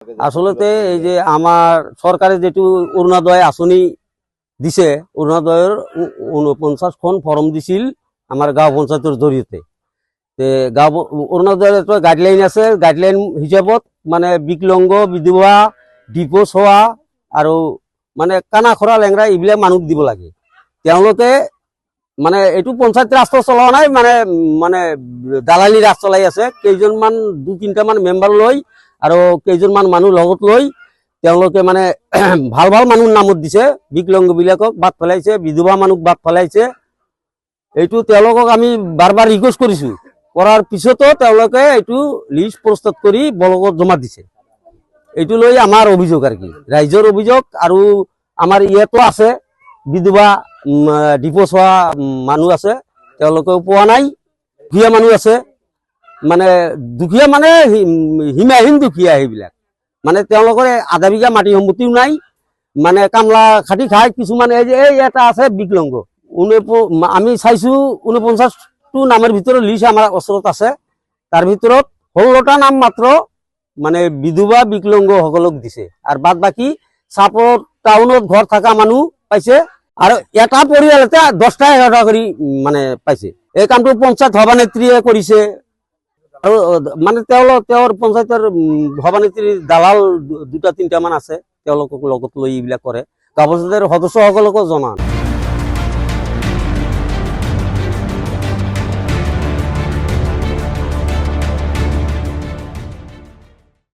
আসলতে এই যে আমাৰ সৰকাৰে যেটু অৰুণোদয় আঁচনি দিছে, অৰুণোদয়েৰ 49খন ফৰ্ম দিছিল আমাৰ গাঁও পঞ্চায়েতেৰ জৰিয়তে। গাঁও অৰুণোদয়েৰ একটা গাইডলাইন আছে, গাইডলাইন হিসাবত মানে বিকলাঙ্গ, বিধবা, ডিপোজ হোৱা আৰু মানে কানা খৰা লেংৰা এইবিলাক মানুহ দিব লাগে। তেওঁলোকে মানে এইটো পঞ্চায়ত ৰাষ্ট্ৰ চলোৱা নাই, মানে মানে দালালি ৰাজ চলাই আছে। কেইজনমান 2-3টামান মেম্বাৰ লৈ আৰু কেইজনমান মানুহ লগত লৈ তেওঁলোকে মানে ভাল ভাল মানুহৰ নামত দিছে। বিকলাঙ্গ বিলাকক বাদ পেলাইছে, বিধৱা মানুহক বাদ পেলাইছে। এইটো তেওঁলোকক আমি বাৰ বাৰ ৰিকুৱেষ্ট কৰিছো, কৰাৰ পিছতো তেওঁলোকে এইটো লিষ্ট প্ৰস্তুত কৰি ব্লকত জমা দিছে। এইটো লৈ আমাৰ অভিযোগ আৰু কি, ৰাইজৰ অভিযোগ। আৰু আমাৰ ইয়াতো আছে বিধৱা ডিপোজ হোৱা মানুহ আছে, তেওঁলোকেও পোৱা নাই। দুখীয়া মানুহ আছে, মানে দুখীয়া মানে সীমাহীন দুখীয়া। সেইবিলাক মানে তেওঁলোকৰ আধা বিঘা মাটি সম্পত্তিও নাই, মানে কামলা খাটি খায়। কিছুমান এই যে এই এটা আছে বিকলাঙ্গ, আমি চাইছো 49টো নামের ভিতৰত লিষ্ট আমাৰ ওচৰত আছে। তাৰ ভিতৰত 16টা নাম মাত্ৰ মানে বিধৱা বিকলাঙ্গ সকলক দিছে, আৰু বাদ বাকী চাপৰ টাউনত ঘৰ থকা মানুহ পাইছে। আৰু এটা পৰিয়ালতে 10টা-11টা কৰি মানে পাইছে। এই কামটো পঞ্চায়ত সভানেত্ৰীয়ে কৰিছে। আৰু মানে তেওঁৰ পঞ্চায়তৰ সভানেত্ৰীৰ দালাল 2-3টামান আছে, তেওঁলোকক লগত লৈ এইবিলাক কৰে। গাঁও পঞ্চায়তৰ সদস্যসকলকো জনা